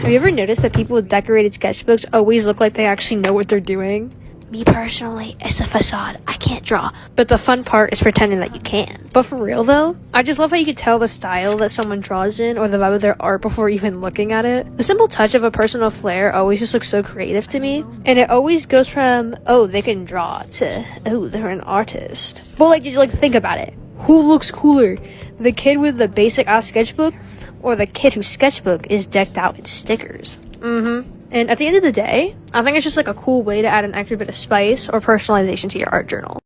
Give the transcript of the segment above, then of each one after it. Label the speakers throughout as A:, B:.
A: Have you ever noticed that people with decorated sketchbooks always look like they actually know what they're doing? Me personally, it's a facade. I can't draw. But the fun part is pretending that you can. But for real though, I just love how you can tell the style that someone draws in or the vibe of their art before even looking at it. The simple touch of a personal flair always just looks so creative to me. And it always goes from, oh, they can draw to, oh, they're an artist. But like, just like think about it. Who looks cooler? The kid with the basic ass sketchbook or the kid whose sketchbook is decked out in stickers? And at the end of the day, I think it's just like a cool way to add an extra bit of spice or personalization to your art journal.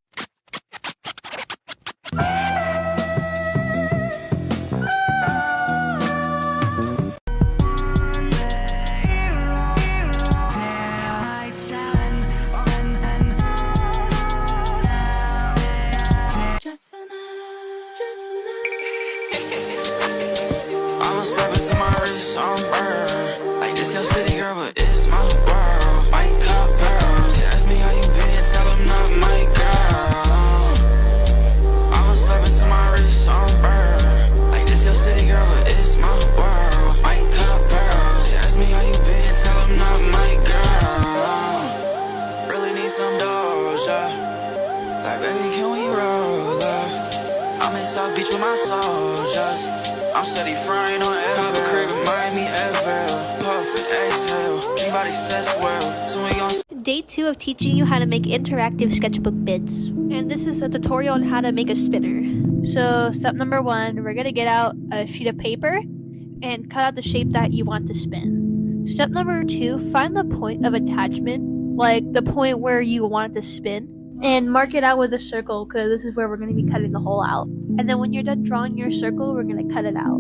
B: I'ma step into my wrist on burn. Like this your city girl, but it's my world. White cup pearls. Ask me how you been, tell them not my girl. I'ma step into my wrist on burn. Like this your city girl, but it's my world. White cup pearls. Ask me how you been, tell them not my girl. Really need some doja. Like baby, can we roll up? I'm in South Beach with my soldiers. I'm steady frying on Copper Creek, Miami, Everett. Puff and exhale, dream body says well. So we gon'
A: Day 2 of teaching you how to make interactive sketchbook bids. And this is a tutorial on how to make a spinner. So step number 1, we're gonna get out a sheet of paper and cut out the shape that you want to spin. Step number 2, find the point of attachment, like the point where you want it to spin, and mark it out with a circle because this is where we're going to be cutting the hole out. And then when you're done drawing your circle, we're going to cut it out.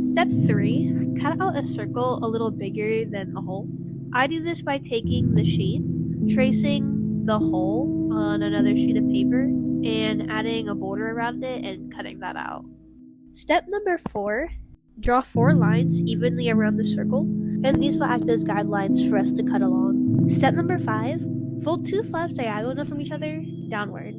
A: Step 3, cut out a circle a little bigger than the hole. I do this by taking the shape, tracing the hole on another sheet of paper, and adding a border around it and cutting that out. Step number 4, draw 4 lines evenly around the circle, and these will act as guidelines for us to cut along. Step number 5, fold 2 flaps diagonal from each other, downward.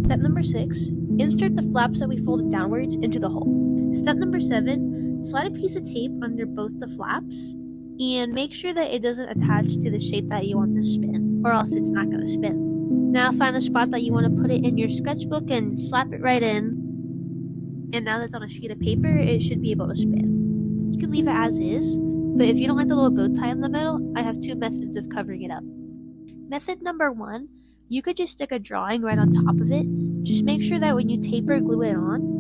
A: Step number 6, insert the flaps that we folded downwards into the hole. Step number 7, slide a piece of tape under both the flaps, and make sure that it doesn't attach to the shape that you want to spin, or else it's not going to spin. Now find a spot that you want to put it in your sketchbook and slap it right in. And now that it's on a sheet of paper, it should be able to spin. You can leave it as is, but if you don't like the little bow tie in the middle, I have 2 methods of covering it up. Method number 1, you could just stick a drawing right on top of it. Just make sure that when you tape or glue it on,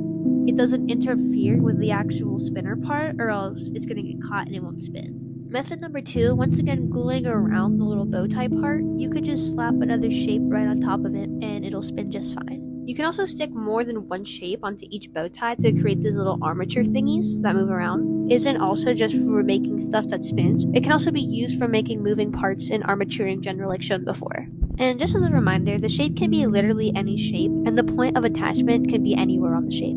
A: it doesn't interfere with the actual spinner part, or else it's going to get caught and it won't spin. Method number 2, once again gluing around the little bow tie part, you could just slap another shape right on top of it and it'll spin just fine. You can also stick more than one shape onto each bow tie to create these little armature thingies that move around. It isn't also just for making stuff that spins. It can also be used for making moving parts and armature in general, like shown before. And just as a reminder, the shape can be literally any shape, and the point of attachment can be anywhere on the shape.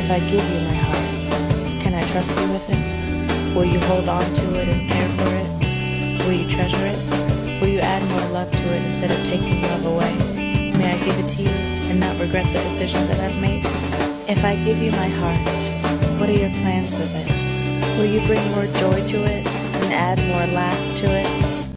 C: If I give you my heart, can I trust you with it? Will you hold on to it and care for it? Will you treasure it? Will you add more love to it instead of taking love away? May I give it to you and not regret the decision that I've made? If I give you my heart, what are your plans with it? Will you bring more joy to it and add more laughs to it?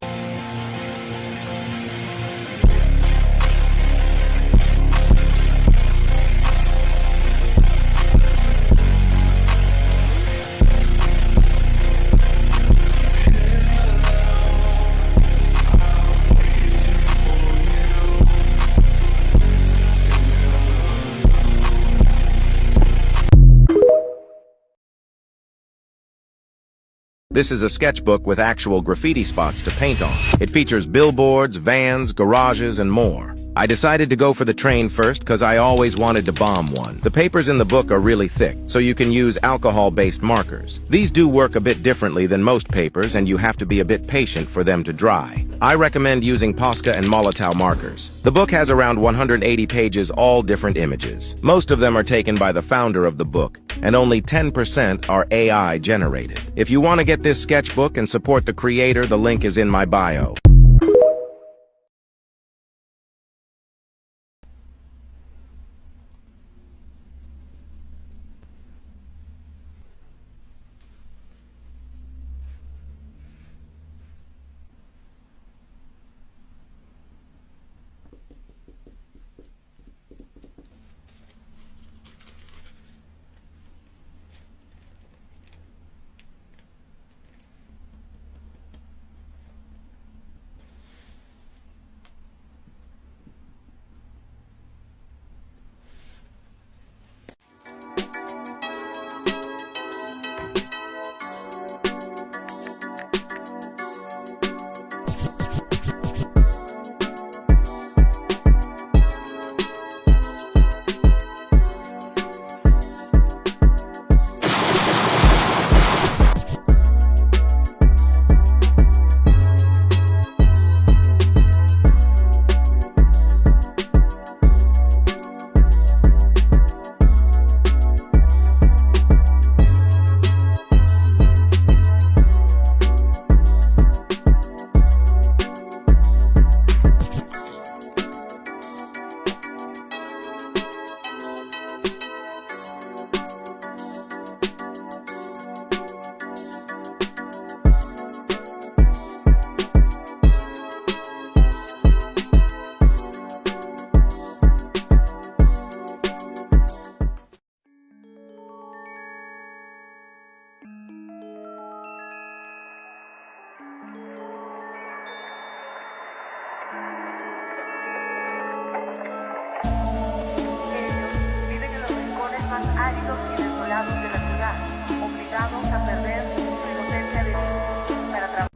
D: This is a sketchbook with actual graffiti spots to paint on. It features billboards, vans, garages, and more. I decided to go for the train first because I always wanted to bomb one. The papers in the book are really thick, so you can use alcohol-based markers. These do work a bit differently than most papers, and you have to be a bit patient for them to dry. I recommend using Posca and Molotow markers. The book has around 180 pages, all different images. Most of them are taken by the founder of the book, and only 10% are AI generated. If you want to get this sketchbook and support the creator, the link is in my bio.
E: áridos y desolados de la ciudad, obligados a perder su inocencia de niños para trabajar.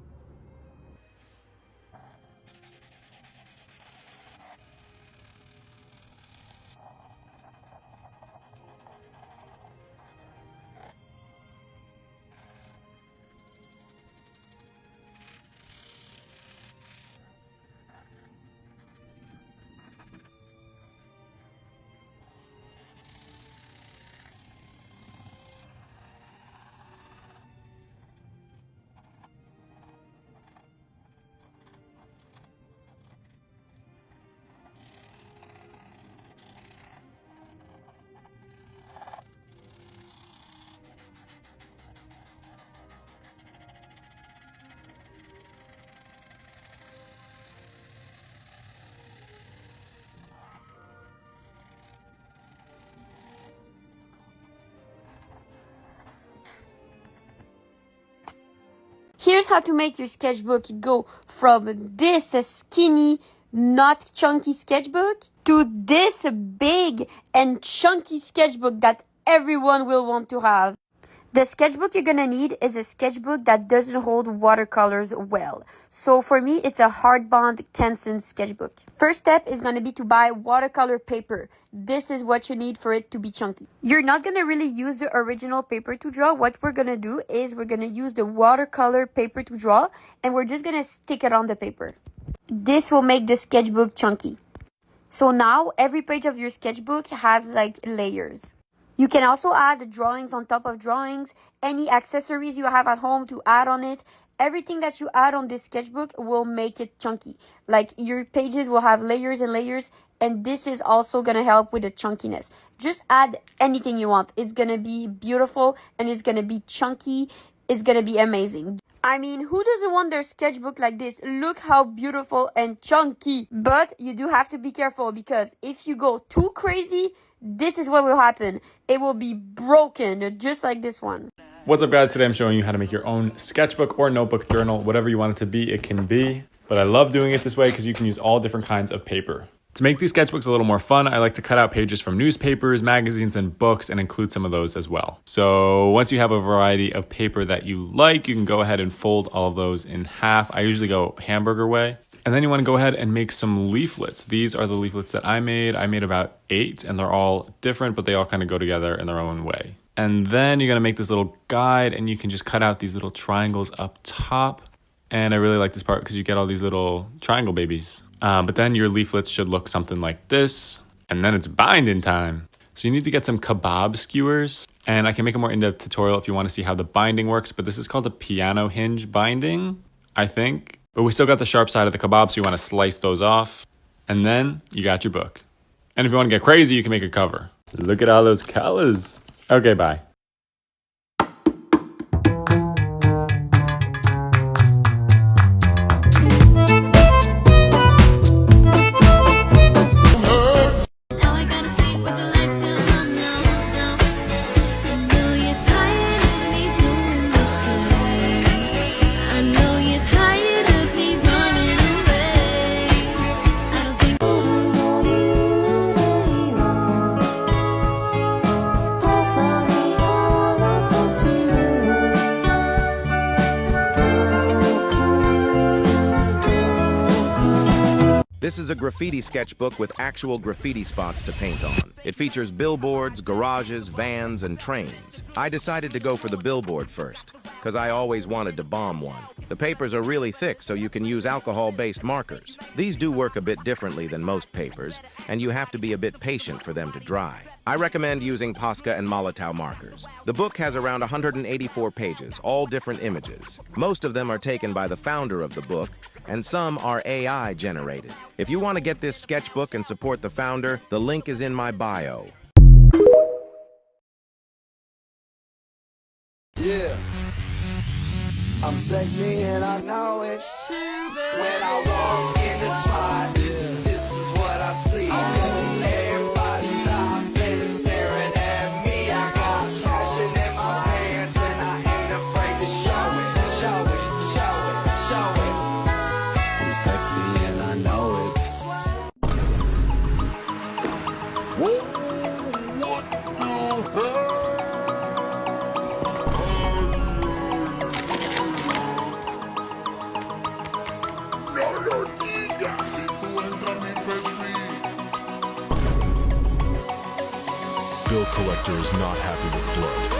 F: Here's how to make your sketchbook go from this skinny, not chunky sketchbook to this big and chunky sketchbook that everyone will want to have. The sketchbook you're gonna need is a sketchbook that doesn't hold watercolors well. So for me, it's a hardbound Canson sketchbook. First step is gonna be to buy watercolor paper. This is what you need for it to be chunky. You're not gonna really use the original paper to draw. What we're gonna do is we're gonna use the watercolor paper to draw, and we're just gonna stick it on the paper. This will make the sketchbook chunky. So now every page of your sketchbook has like layers. You can also add drawings on top of drawings, any accessories you have at home to add on it. Everything that you add on this sketchbook will make it chunky. Like your pages will have layers and layers, and this is also going to help with the chunkiness. Just add anything you want. It's going to be beautiful and it's going to be chunky. It's going to be amazing. I mean, who doesn't want their sketchbook like this? Look how beautiful and chunky. But you do have to be careful, because if you go too crazy, this is what will happen. It will be broken, just like this one.
G: What's up, guys? Today I'm showing you how to make your own sketchbook or notebook journal. Whatever you want it to be, it can be. But I love doing it this way because you can use all different kinds of paper. To make these sketchbooks a little more fun, I like to cut out pages from newspapers, magazines, and books and include some of those as well. So once you have a variety of paper that you like, you can go ahead and fold all of those in half. I usually go hamburger way. And then you want to go ahead and make some leaflets. These are the leaflets that I made. I made about 8, and they're all different, but they all kind of go together in their own way. And then you're going to make this little guide, and you can just cut out these little triangles up top. And I really like this part because you get all these little triangle babies. But then your leaflets should look something like this. And then it's binding time. So you need to get some kebab skewers. And I can make a more in-depth tutorial if you want to see how the binding works. But this is called a piano hinge binding, I think. But we still got the sharp side of the kebab, so you want to slice those off. And then you got your book. And if you want to get crazy, you can make a cover. Look at all those colors. Okay, bye.
D: This is a graffiti sketchbook with actual graffiti spots to paint on. It features billboards, garages, vans, and trains. I decided to go for the billboard first, because I always wanted to bomb one. The papers are really thick, so you can use alcohol-based markers. These do work a bit differently than most papers, and you have to be a bit patient for them to dry. I recommend using Posca and Molotow markers. The book has around 184 pages, all different images. Most of them are taken by the founder of the book, and some are AI generated. If you want to get this sketchbook and support the founder, the link is in my bio.
B: Yeah, I'm sexy and I know it. When I walk in the spot, this is what I see. Everybody stops and is staring at me. I got passion in my pants and I ain't afraid to show it, show it, show it, show it. I'm sexy and I know it.
H: Bill collector is not happy with blood.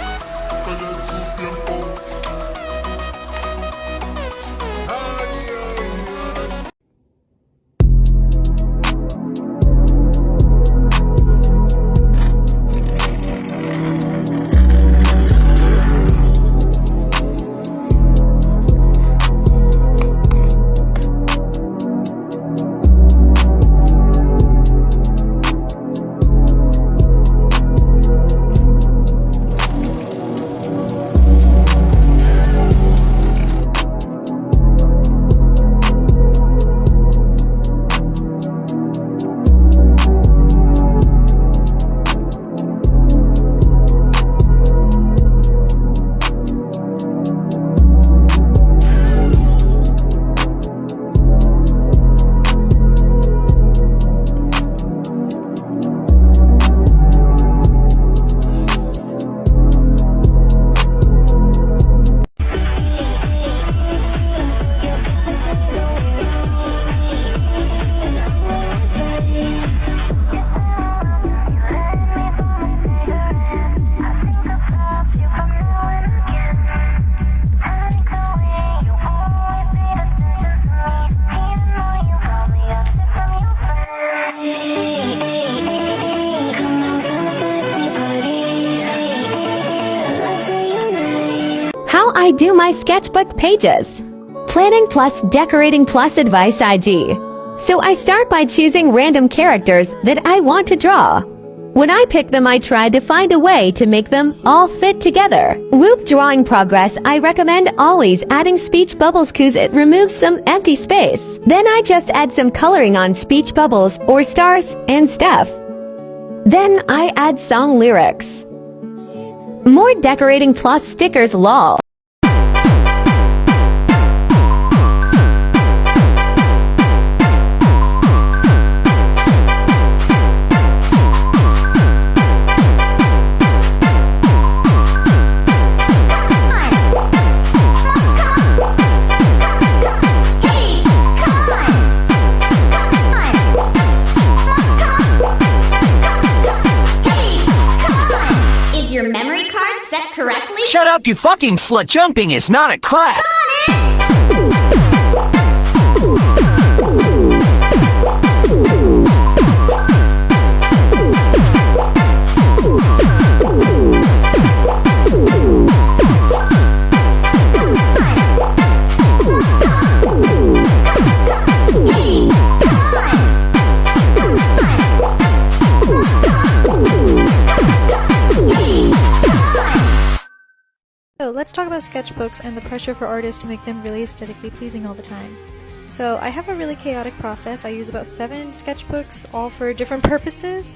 I: I do my sketchbook pages. Planning plus decorating plus advice IG. So I start by choosing random characters that I want to draw. When I pick them, I try to find a way to make them all fit together. Whoop drawing progress, I recommend always adding speech bubbles cause it removes some empty space. Then I just add some coloring on speech bubbles or stars and stuff. Then I add song lyrics. More decorating plus stickers lol.
J: Shut up, you fucking slut. Jumping is not a class.
K: So let's talk about sketchbooks and the pressure for artists to make them really aesthetically pleasing all the time. So I have a really chaotic process. I use about 7 sketchbooks, all for different purposes.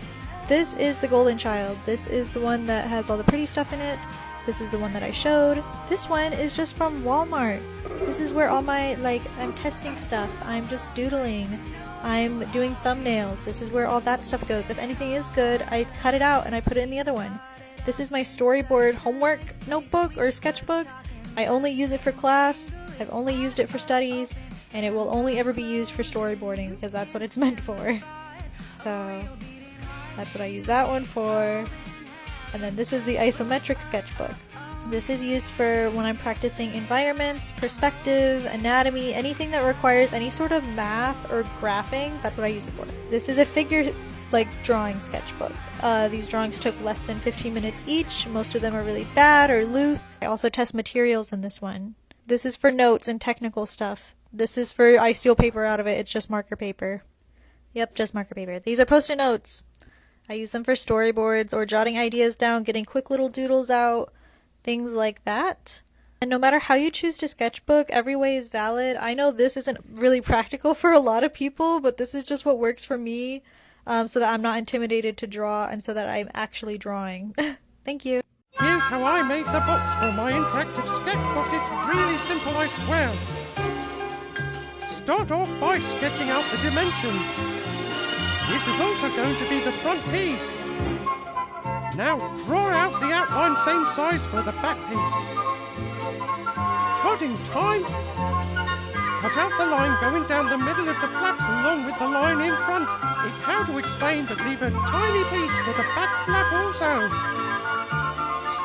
K: This is the golden child. This is the one that has all the pretty stuff in it. This is the one that I showed. This one is just from Walmart. This is where all my, I'm testing stuff. I'm just doodling. I'm doing thumbnails. This is where all that stuff goes. If anything is good, I cut it out and I put it in the other one. This is my storyboard homework notebook or sketchbook. I only use it for class, I've only used it for studies, and it will only ever be used for storyboarding because that's what it's meant for. So that's what I use that one for. And then this is the isometric sketchbook. This is used for when I'm practicing environments, perspective, anatomy, anything that requires any sort of math or graphing. That's what I use it for. This is a figure drawing sketchbook. These drawings took less than 15 minutes each. Most of them are really bad or loose. I also test materials in this one. This is for notes and technical stuff. This is for, I steal paper out of it. It's just marker paper. Yep, just marker paper. These are post-it notes. I use them for storyboards or jotting ideas down, getting quick little doodles out, things like that. And no matter how you choose to sketchbook, every way is valid. I know this isn't really practical for a lot of people, but this is just what works for me. So that I'm not intimidated to draw and so that I'm actually drawing. Thank you.
L: Here's how I made the box for my interactive sketchbook. It's really simple, I swear. Start off by sketching out the dimensions. This is also going to be the front piece. Now draw out the outline same size for the back piece. Cutting time. Cut out the line going down the middle of the flaps along with the line in front. It's how to explain, but leave a tiny piece for the back flap also.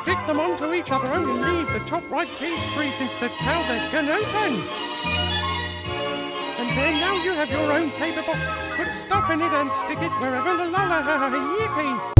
L: Stick them onto each other, only leave the top right piece free since that's how they can open. And there now you have your own paper box. Put stuff in it and stick it wherever la la la la yippee.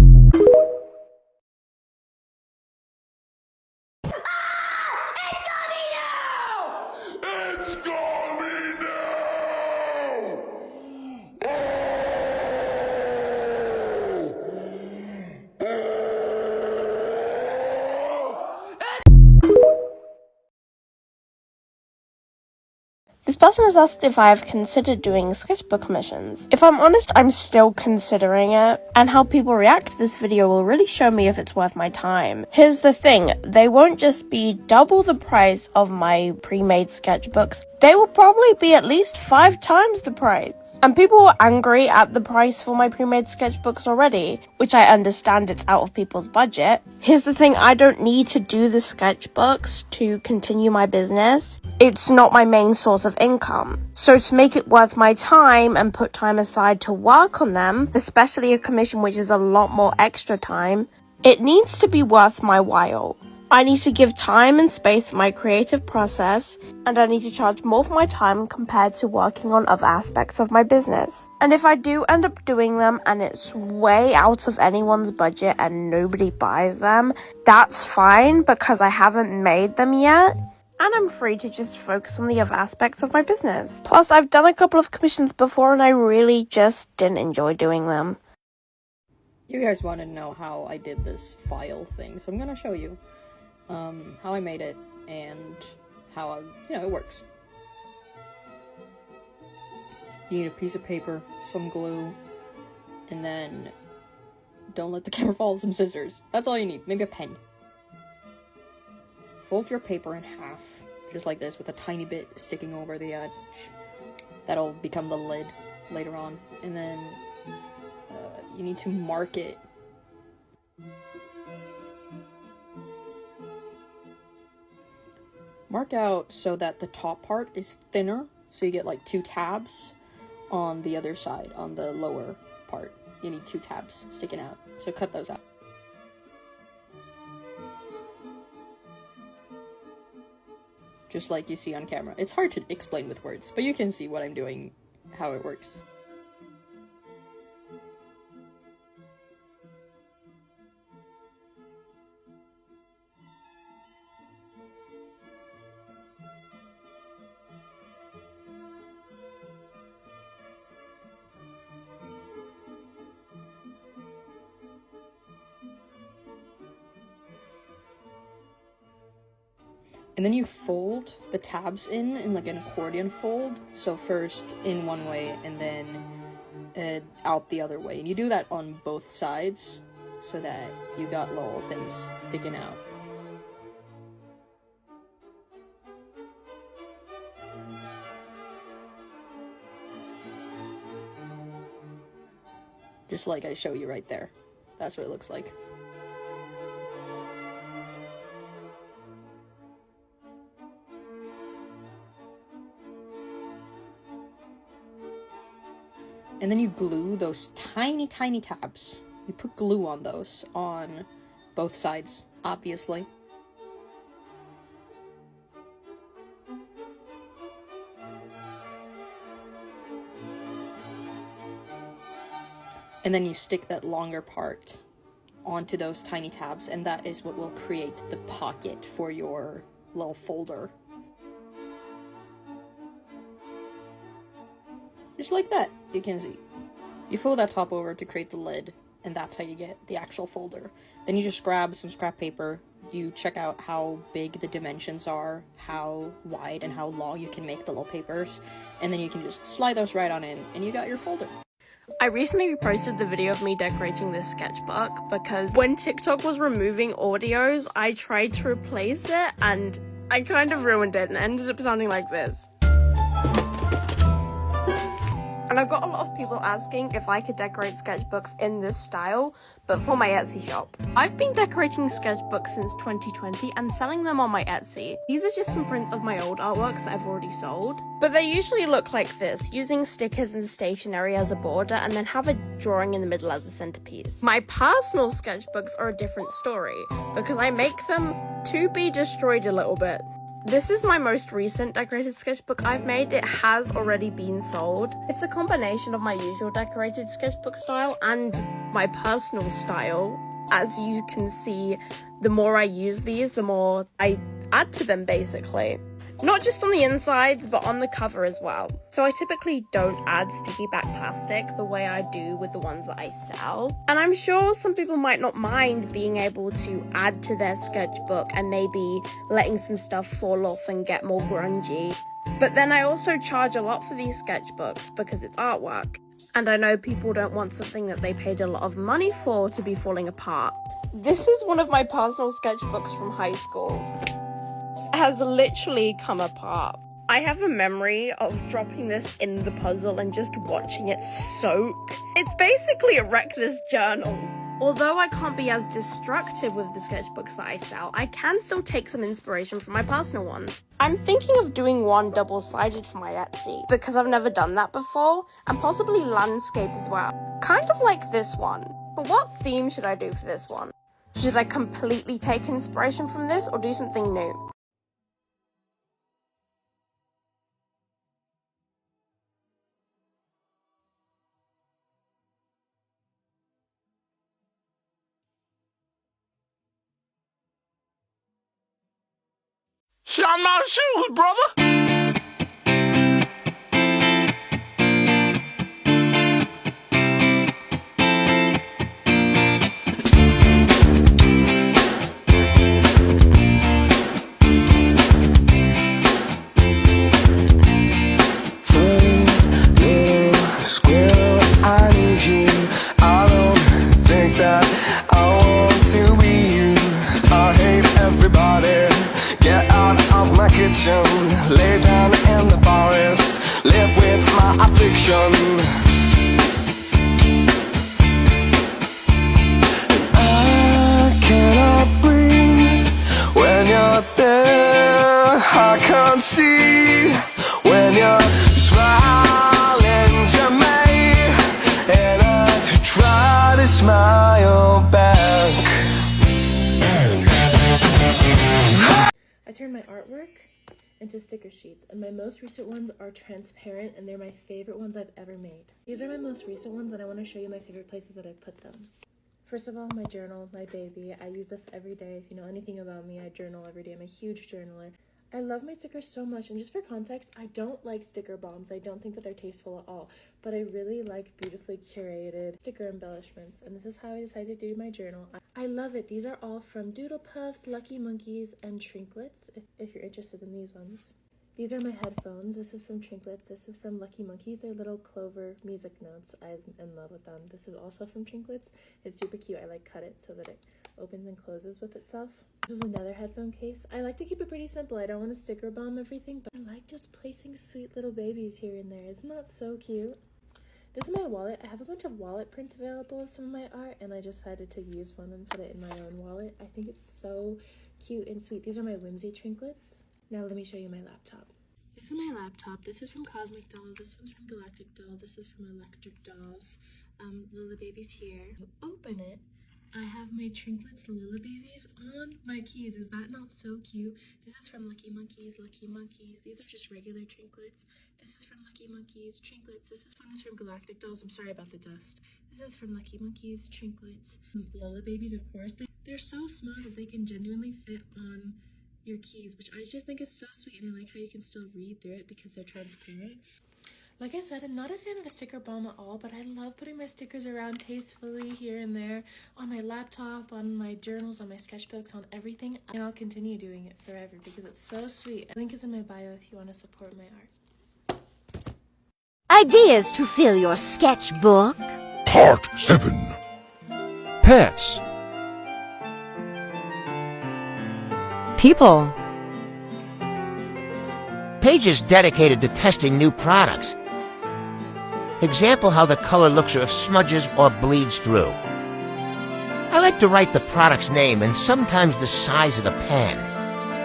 F: This person has asked if I've considered doing sketchbook commissions. If I'm honest, I'm still considering it, and how people react to this video will really show me if it's worth my time. Here's the thing, they won't just be double the price of my pre-made sketchbooks, they will probably be at least 5 times the price. And people are angry at the price for my pre-made sketchbooks already, which I understand it's out of people's budget. Here's the thing, I don't need to do the sketchbooks to continue my business. It's not my main source of income. So to make it worth my time and put time aside to work on them, especially a commission which is a lot more extra time, it needs to be worth my while. I need to give time and space for my creative process, and I need to charge more for my time compared to working on other aspects of my business. And if I do end up doing them and it's way out of anyone's budget and nobody buys them, that's fine because I haven't made them yet.
M: and I'm free to just focus on the other aspects of my business. Plus, I've done a couple of commissions before and I really just didn't enjoy doing them.
N: You guys want to know how I did this file thing, so I'm gonna show you how I made it and how it works. You need a piece of paper, some glue, and then don't let the camera fall, some scissors. That's all you need. Maybe a pen. Fold your paper in half, just like this, with a tiny bit sticking over the edge. That'll become the lid later on. And then you need to mark it. Mark out so that the top part is thinner, so you get like 2 tabs on the other side, on the lower part. You need 2 tabs sticking out, so cut those out. Just like you see on camera. It's hard to explain with words, but you can see what I'm doing, how it works. And then you fold the tabs in like an accordion fold. So first in one way and then out the other way. And you do that on both sides so that you got little things sticking out. Just like I show you right there. That's what it looks like. And then you glue those tiny, tiny tabs. You put glue on those on both sides, obviously. And then you stick that longer part onto those tiny tabs, and that is what will create the pocket for your little folder. Just like that, you can see. You fold that top over to create the lid, and that's how you get the actual folder. Then you just grab some scrap paper, you check out how big the dimensions are, how wide and how long you can make the little papers, and then you can just slide those right on in, and you got your folder.
M: I recently reposted the video of me decorating this sketchbook because when TikTok was removing audios, I tried to replace it and I kind of ruined it and it ended up sounding like this. And I've got a lot of people asking if I could decorate sketchbooks in this style, but for my Etsy shop. I've been decorating sketchbooks since 2020 and selling them on my Etsy. These are just some prints of my old artworks that I've already sold. But they usually look like this, using stickers and stationery as a border and then have a drawing in the middle as a centerpiece. My personal sketchbooks are a different story, because I make them to be destroyed a little bit. This is my most recent decorated sketchbook I've made. It has already been sold. It's a combination of my usual decorated sketchbook style and my personal style. As you can see, the more I use these, the more I add to them, basically. Not just on the insides, but on the cover as well. So I typically don't add sticky back plastic the way I do with the ones that I sell. And I'm sure some people might not mind being able to add to their sketchbook and maybe letting some stuff fall off and get more grungy. But then I also charge a lot for these sketchbooks because it's artwork. And I know people don't want something that they paid a lot of money for to be falling apart. This is one of my personal sketchbooks from high school. Has literally come apart. I have a memory of dropping this in the puzzle and just watching it soak. It's basically a wreck this journal. Although I can't be as destructive with the sketchbooks that I sell, I can still take some inspiration from my personal ones. I'm thinking of doing one double-sided for my Etsy, because I've never done that before, and possibly landscape as well. Kind of like this one. But what theme should I do for this one? Should I completely take inspiration from this or do something new?
B: Shine my shoes, brother!
O: Lay down in the forest, live with my affliction. I cannot breathe when you're there. I can't see when you're smiling to me, and I try to smile back.
P: I turn my artwork into sticker sheets, and my most recent ones are transparent, and they're my favorite ones I've ever made. These are my most recent ones, and I want to show you my favorite places that I've put them. First of all, my journal, my baby. I use this every day. If you know anything about me, I journal every day. I'm a huge journaler. I love my stickers so much, and just for context, I don't like sticker bombs. I don't think that they're tasteful at all, but I really like beautifully curated sticker embellishments, and this is how I decided to do my journal. I love it. These are all from Doodle Puffs, Lucky Monkeys, and Trinklets, if you're interested in these ones. These are my headphones. This is from Trinklets. This is from Lucky Monkeys. They're little clover music notes. I'm in love with them. This is also from Trinklets. It's super cute. I cut it so that it opens and closes with itself. This is another headphone case. I like to keep it pretty simple. I don't want to sticker bomb everything, but I like just placing sweet little babies here and there. Isn't that so cute? This is my wallet. I have a bunch of wallet prints available of some of my art, and I decided to use one and put it in my own wallet. I think it's so cute and sweet. These are my Whimsy Trinklets. Now let me show you my laptop. This is my laptop. This is from Cosmic Dolls. This one's from Galactic Dolls. This is from Electric Dolls. Lila Baby's here. You open it. I have my Trinklets Lila Babies on my keys. Is that not so cute? This is from Lucky Monkeys, Lucky Monkeys. These are just regular Trinklets. This is from Lucky Monkeys, Trinklets. This is from Galactic Dolls. I'm sorry about the dust. This is from Lucky Monkeys, Trinklets. Lila Babies, of course. They're so small that they can genuinely fit on your keys, which I just think is so sweet, and I like how you can still read through it because they're transparent. Like I said, I'm not a fan of a sticker bomb at all, but I love putting my stickers around tastefully here and there on my laptop, on my journals, on my sketchbooks, on everything, and I'll continue doing it forever because it's so sweet. The link is in my bio if you want to support my art.
Q: Ideas to fill your sketchbook.
H: Part 7. Pets.
J: People. Pages dedicated to testing new products. Example how the color looks or if smudges or bleeds through. I like to write the product's name and sometimes the size of the pen.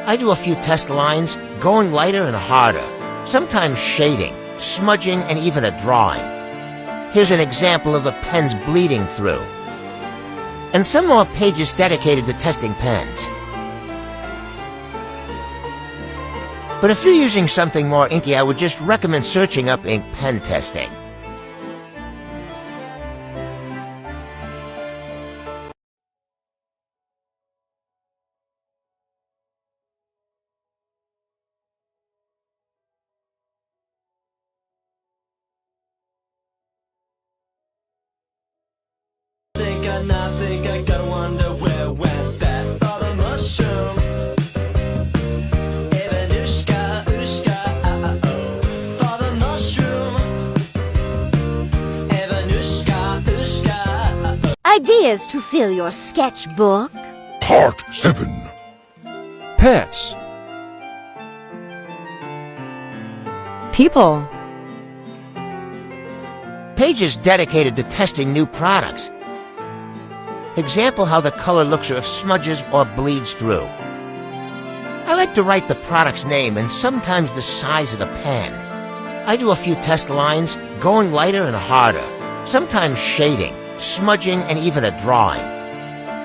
J: I do a few test lines, going lighter and harder, sometimes shading, smudging, and even a drawing. Here's an example of the pen's bleeding through. And some more pages dedicated to testing pens. But if you're using something more inky, I would just recommend searching up ink pen testing.
O: Think I gotta wonder where went that other mushroom. Evanushka, ushka, Father mushroom. Evanushka, ushka,
Q: Ideas to fill your sketchbook.
H: Part 7. Pets.
J: People. Pages dedicated to testing new products. Example how the color looks or if smudges or bleeds through. I like to write the product's name and sometimes the size of the pen. I do a few test lines, going lighter and harder, sometimes shading, smudging, and even a drawing.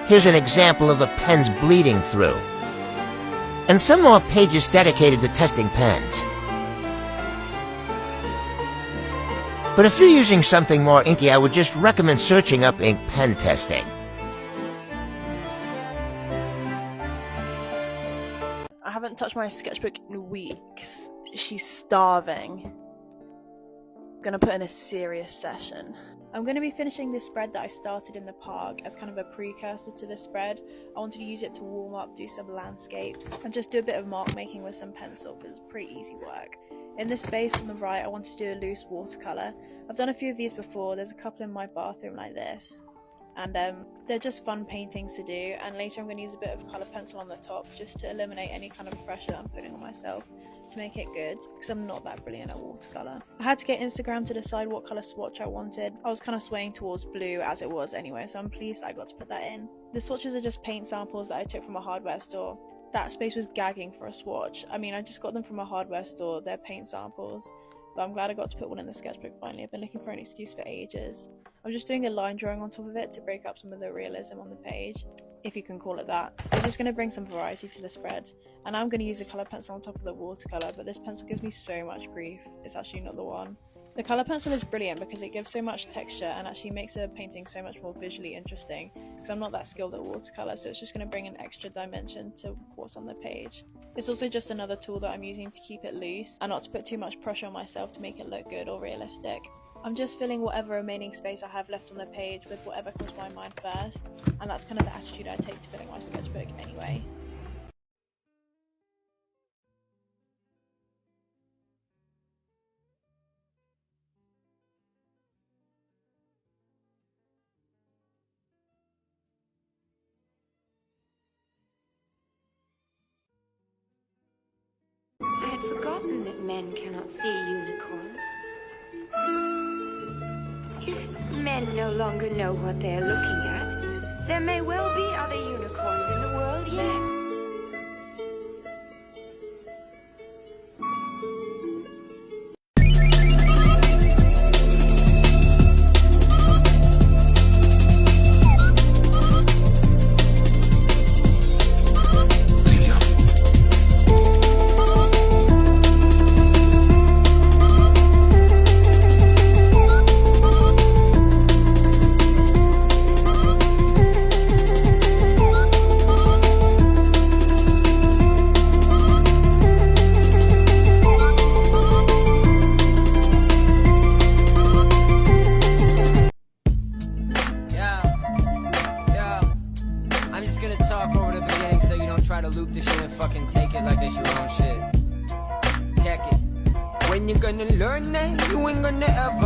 J: Here's an example of the pen's bleeding through. And some more pages dedicated to testing pens. But if you're using something more inky, I would just recommend searching up ink pen testing.
R: I haven't haven't touched my sketchbook in weeks. She's starving. I'm gonna put in a serious session. I'm going to be finishing this spread that I started in the park as kind of a precursor to this spread. I wanted to use it to warm up, do some landscapes, and just do a bit of mark making with some pencil because it's pretty easy work. In this space on the right, I wanted to do a loose watercolour. I've done a few of these before, there's a couple in my bathroom like this. And they're just fun paintings to do, and later I'm going to use a bit of colour pencil on the top just to eliminate any kind of pressure I'm putting on myself to make it good, because I'm not that brilliant at watercolour. I had to get Instagram to decide what colour swatch I wanted. I was kind of swaying towards blue as it was anyway, so I'm pleased that I got to put that in. The swatches are just paint samples that I took from a hardware store. That space was gagging for a swatch. I mean, I just got them from a hardware store, they're paint samples. But I'm glad I got to put one in the sketchbook finally. I've been looking for an excuse for ages. I'm just doing a line drawing on top of it to break up some of the realism on the page, if you can call it that. I'm just going to bring some variety to the spread. And I'm going to use a colour pencil on top of the watercolour, but this pencil gives me so much grief. It's actually not the one. The colour pencil is brilliant because it gives so much texture and actually makes a painting so much more visually interesting, because I'm not that skilled at watercolour, so it's just going to bring an extra dimension to what's on the page. It's also just another tool that I'm using to keep it loose and not to put too much pressure on myself to make it look good or realistic. I'm just filling whatever remaining space I have left on the page with whatever comes to my mind first, and that's kind of the attitude I take to filling my sketchbook anyway.
S: I had forgotten that men cannot see unicorns. If men no longer know what they're looking at, there may well be other unicorns in the world yet.
T: Try to loop this shit and fucking take it like it's your own shit. Check it. When you gonna learn that you ain't gonna ever